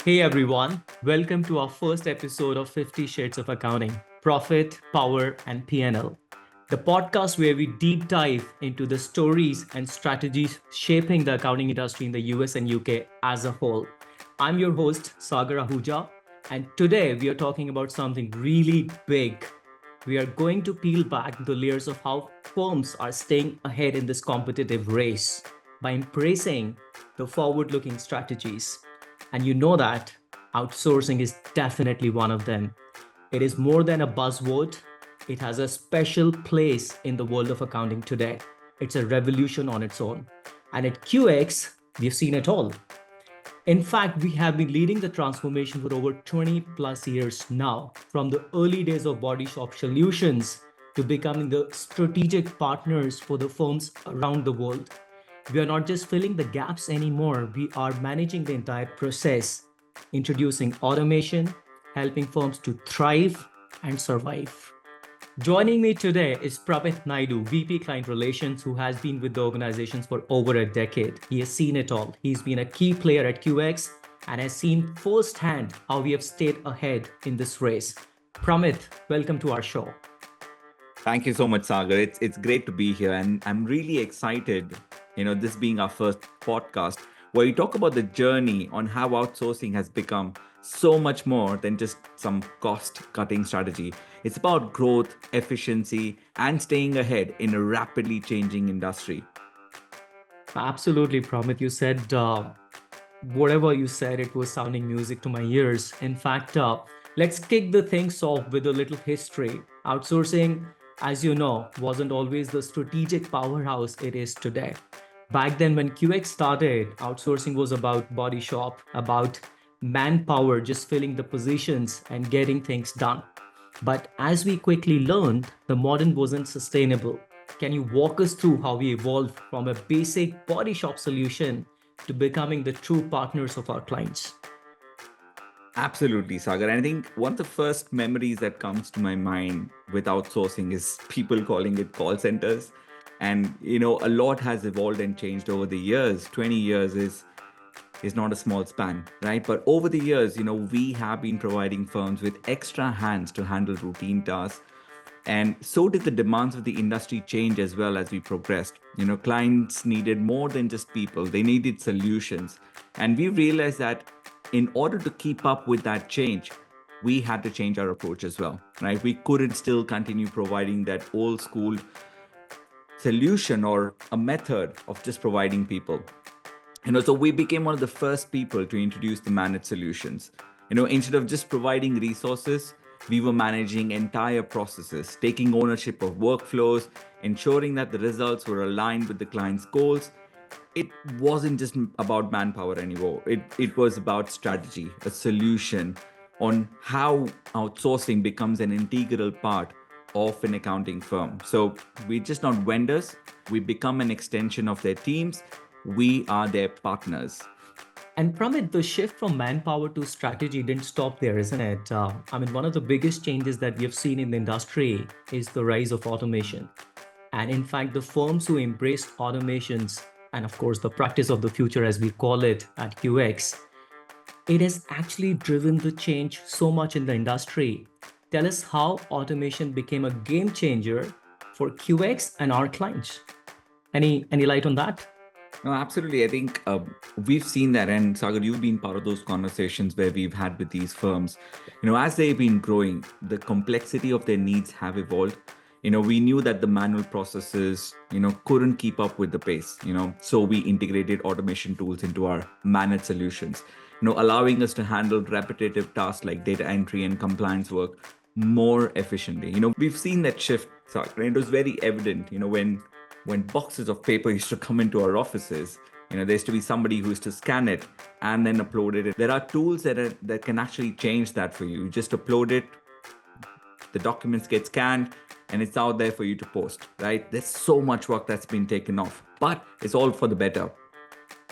Hey everyone, welcome to our first episode of 50 Shades of Accounting Profit, Power, and PL. The podcast where we deep dive into the stories and strategies shaping the accounting industry in the US and UK as a whole. I'm your host, Sagar Ahuja, and today we are talking about something really big. We are going to peel back the layers of how firms are staying ahead in this competitive race by embracing the forward looking strategies. And you know that outsourcing is definitely one of them. It is more than a buzzword, it has a special place in the world of accounting today. It's a revolution on its own. And at QX, we've seen it all. In fact, we have been leading the transformation for over 20 plus years now, from the early days of body shop solutions to becoming the strategic partners for the firms around the world. We are not just filling the gaps anymore, we are managing the entire process, introducing automation, helping firms to thrive and survive. Joining me today is Prabhat Naidu, VP Client Relations, who has been with the organizations for over a decade. He has seen it all. He's been a key player at QX and has seen firsthand how we have stayed ahead in this race. Pramit, welcome to our show. Thank you so much, Sagar. It's great to be here, and I'm really excited. This being our first podcast, where we talk about the journey on how outsourcing has become so much more than just some cost-cutting strategy. It's about growth, efficiency, and staying ahead in a rapidly changing industry. Absolutely, Pramit. You said whatever you said, it was sounding music to my ears. In fact, let's kick the things off with a little history. Outsourcing, as you know, wasn't always the strategic powerhouse it is today. Back then, when QX started, outsourcing was about body shop, about manpower, just filling the positions and getting things done. But as we quickly learned, the modern wasn't sustainable. Can you walk us through how we evolved from a basic body shop solution to becoming the true partners of our clients? Absolutely, Sagar. And I think one of the first memories that comes to my mind with outsourcing is people calling it call centers. And a lot has evolved and changed over the years. 20 years is not a small span, right? But over the years, we have been providing firms with extra hands to handle routine tasks. And so did the demands of the industry change as well as we progressed. Clients needed more than just people, they needed solutions. And we realized that in order to keep up with that change, we had to change our approach as well, right? We couldn't still continue providing that old school solution or a method of just providing people. So we became one of the first people to introduce the managed solutions. Instead of just providing resources, we were managing entire processes, taking ownership of workflows, ensuring that the results were aligned with the client's goals. It wasn't just about manpower anymore. It was about strategy, a solution on how outsourcing becomes an integral part of an accounting firm. So we're just not vendors, we become an extension of their teams. We are their partners. And Pramit, the shift from manpower to strategy didn't stop there, isn't it? One of the biggest changes that we have seen in the industry is the rise of automation. And in fact, the firms who embraced automations, and of course, the practice of the future, as we call it at QX, it has actually driven the change so much in the industry. Tell us how automation became a game changer for QX and our clients. Any light on that? No, absolutely. I think we've seen that. And Sagar, you've been part of those conversations where we've had with these firms. As they've been growing, the complexity of their needs have evolved. We knew that the manual processes, couldn't keep up with the pace, so we integrated automation tools into our managed solutions, allowing us to handle repetitive tasks like data entry and compliance work more efficiently. We've seen that shift, Sagar, and it was very evident, when boxes of paper used to come into our offices. There used to be somebody who used to scan it and then upload it. There are tools that can actually change that for you. You just upload it, the documents get scanned, and it's out there for you to post, right? There's so much work that's been taken off, but it's all for the better,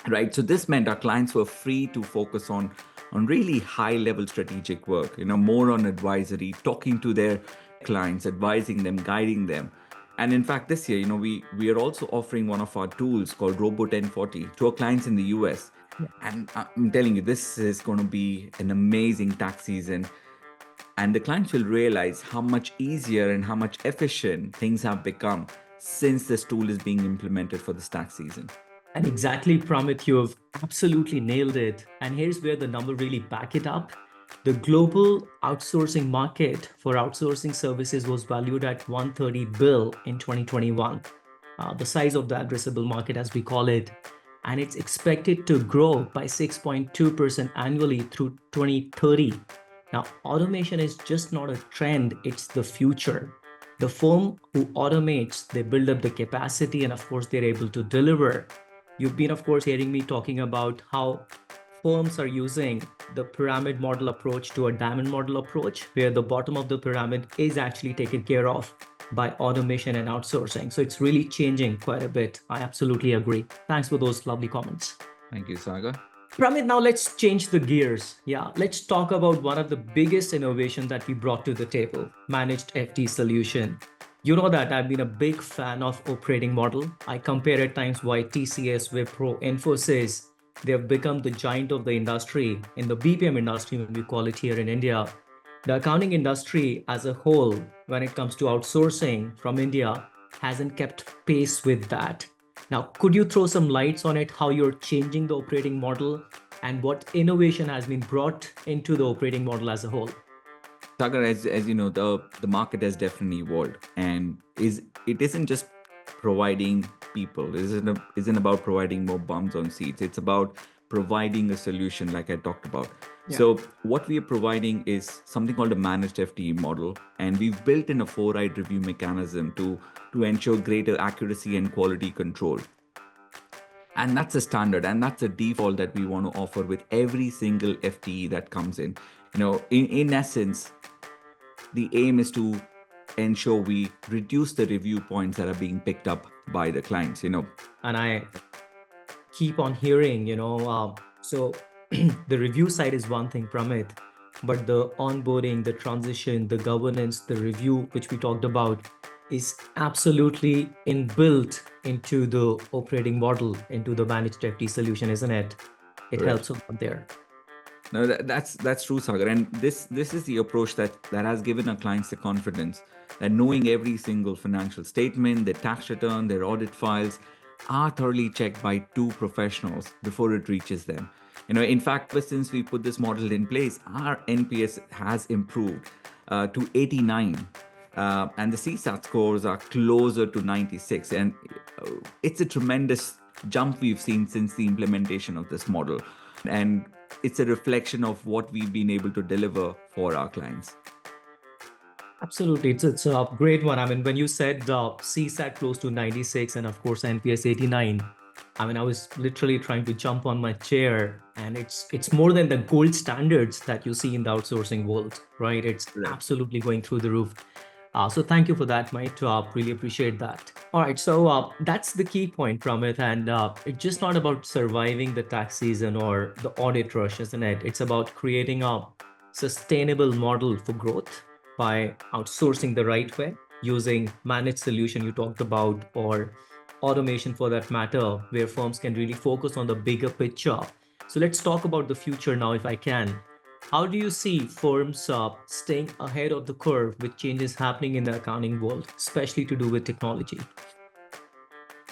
right? So this meant our clients were free to focus on really high level strategic work, more on advisory, talking to their clients, advising them, guiding them. And in fact, this year, we are also offering one of our tools called Robo 1040 to our clients in the US. And I'm telling you, this is going to be an amazing tax season. And the clients will realize how much easier and how much efficient things have become since this tool is being implemented for this tax season. And exactly, Pramit, you've absolutely nailed it. And here's where the number really back it up. The global outsourcing market for outsourcing services was valued at 130 bill in 2021, the size of the addressable market as we call it. And it's expected to grow by 6.2% annually through 2030. Now, automation is just not a trend, it's the future. The firm who automates, they build up the capacity and of course they're able to deliver. You've been, of course, hearing me talking about how firms are using the pyramid model approach to a diamond model approach, where the bottom of the pyramid is actually taken care of by automation and outsourcing. So it's really changing quite a bit. I absolutely agree. Thanks for those lovely comments. Thank you, Saga. Pramit, now let's change the gears. Yeah, let's talk about one of the biggest innovations that we brought to the table, managed FT solution. You know that I've been a big fan of operating model. I compare at times why TCS, Wipro, Infosys, they have become the giant of the industry, in the BPM industry, when we call it here in India. The accounting industry as a whole, when it comes to outsourcing from India, hasn't kept pace with that. Now, could you throw some lights on it, how you're changing the operating model and what innovation has been brought into the operating model as a whole? Sagar, as you know, the market has definitely evolved, and it isn't just providing people. It isn't about providing more bums on seats. It's about providing a solution, like I talked about. Yeah. So what we are providing is something called a managed FTE model, and we've built in a four-eyed review mechanism to ensure greater accuracy and quality control. And that's a standard, and that's a default that we want to offer with every single FTE that comes in. In essence, the aim is to ensure we reduce the review points that are being picked up by the clients. And I keep on hearing, so the review side is one thing, Pramit, but the onboarding, the transition, the governance, the review, which we talked about, is absolutely inbuilt into the operating model, into the managed FT solution, isn't it? It Correct. helps a lot there. No, that's true, Sagar. And this is the approach that has given our clients the confidence that knowing every single financial statement, their tax return, their audit files are thoroughly checked by two professionals before it reaches them. In fact, since we put this model in place, our NPS has improved to 89. And the CSAT scores are closer to 96. And it's a tremendous jump we've seen since the implementation of this model. And it's a reflection of what we've been able to deliver for our clients. Absolutely. It's a great one. I mean, when you said the CSAT close to 96 and of course NPS 89, I mean, I was literally trying to jump on my chair, and it's more than the gold standards that you see in the outsourcing world, right? It's absolutely going through the roof. So thank you for that, mate. Really appreciate that. All right, so that's the key point, Pramit, and it's just not about surviving the tax season or the audit rush, isn't it? It's about creating a sustainable model for growth by outsourcing the right way, using managed solution you talked about, or automation for that matter, where firms can really focus on the bigger picture. So let's talk about the future now, if I can. How do you see firms staying ahead of the curve with changes happening in the accounting world, especially to do with technology?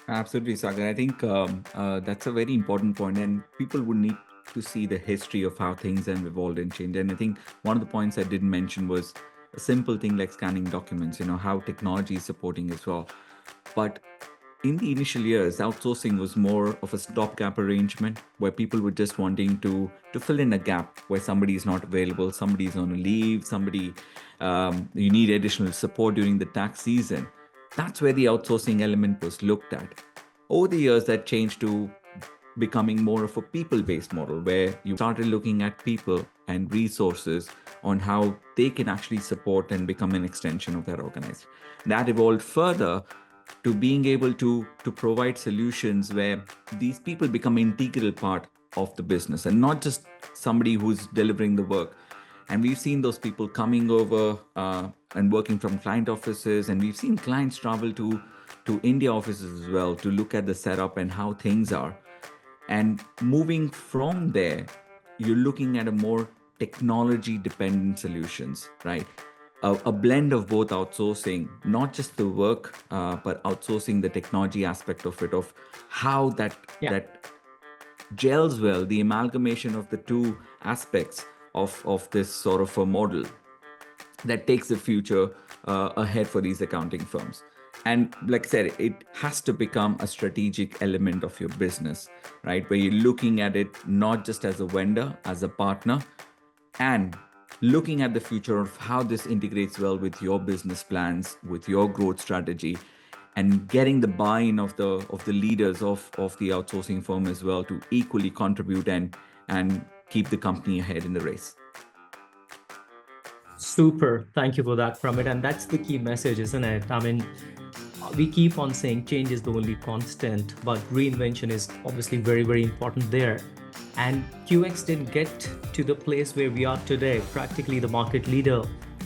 Absolutely, Sagar. I think that's a very important point, and people would need to see the history of how things have evolved and changed. And I think one of the points I didn't mention was a simple thing like scanning documents, how technology is supporting as well. But in the initial years, outsourcing was more of a stopgap arrangement where people were just wanting to fill in a gap where somebody is not available, somebody is on a leave, somebody you need additional support during the tax season. That's where the outsourcing element was looked at. Over the years, that changed to becoming more of a people-based model where you started looking at people and resources on how they can actually support and become an extension of their organization. That evolved further to being able to provide solutions where these people become an integral part of the business and not just somebody who's delivering the work. And we've seen those people coming over and working from client offices, and we've seen clients travel to India offices as well to look at the setup and how things are. And moving from there, you're looking at a more technology dependent solutions, right? A blend of both outsourcing, not just the work, but outsourcing the technology aspect of it, of how Yeah. that gels well, the amalgamation of the two aspects of this sort of a model that takes the future ahead for these accounting firms. And like I said, it has to become a strategic element of your business, right? Where you're looking at it not just as a vendor, as a partner, and looking at the future of how this integrates well with your business plans, with your growth strategy, and getting the buy-in of the leaders of the outsourcing firm as well to equally contribute and keep the company ahead in the race. Super. Thank you for that, Pramit. And that's the key message, isn't it? I mean, we keep on saying change is the only constant, but reinvention is obviously very, very important there. And QX didn't get to the place where we are today, practically the market leader,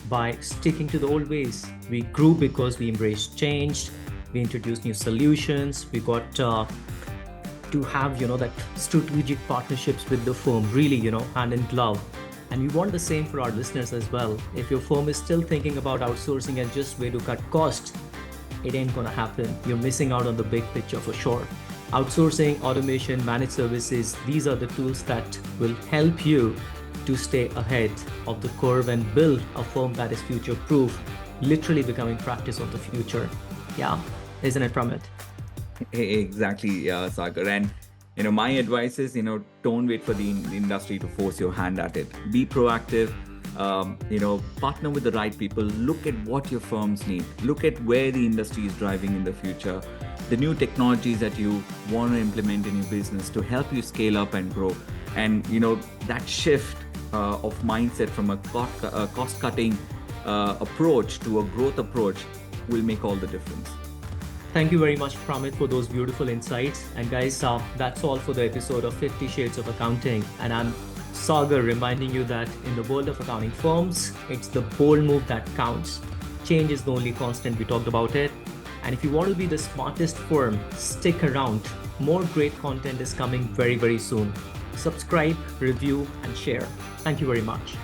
by sticking to the old ways. We grew because we embraced change, we introduced new solutions, we got to have, that strategic partnerships with the firm, really, hand in glove. And we want the same for our listeners as well. If your firm is still thinking about outsourcing as just way to cut costs, it ain't gonna happen. You're missing out on the big picture for sure. Outsourcing, automation, managed services, these are the tools that will help you to stay ahead of the curve and build a firm that is future proof, literally becoming practice of the future. Yeah, isn't it, Pramit? Exactly, Sagar. And my advice is, don't wait for the industry to force your hand at it. Be proactive. Partner with the right people. Look at what your firms need. Look at where the industry is driving in the future. The new technologies that you want to implement in your business to help you scale up and grow. And that shift of mindset from a cost-cutting approach to a growth approach will make all the difference. Thank you very much, Pramit, for those beautiful insights. And guys, that's all for the episode of 50 Shades of Accounting. And I'm Sagar reminding you that in the world of accounting firms, it's the bold move that counts. Change is the only constant. We talked about it. And if you want to be the smartest firm, stick around. More great content is coming very, very soon. Subscribe, review, and share. Thank you very much.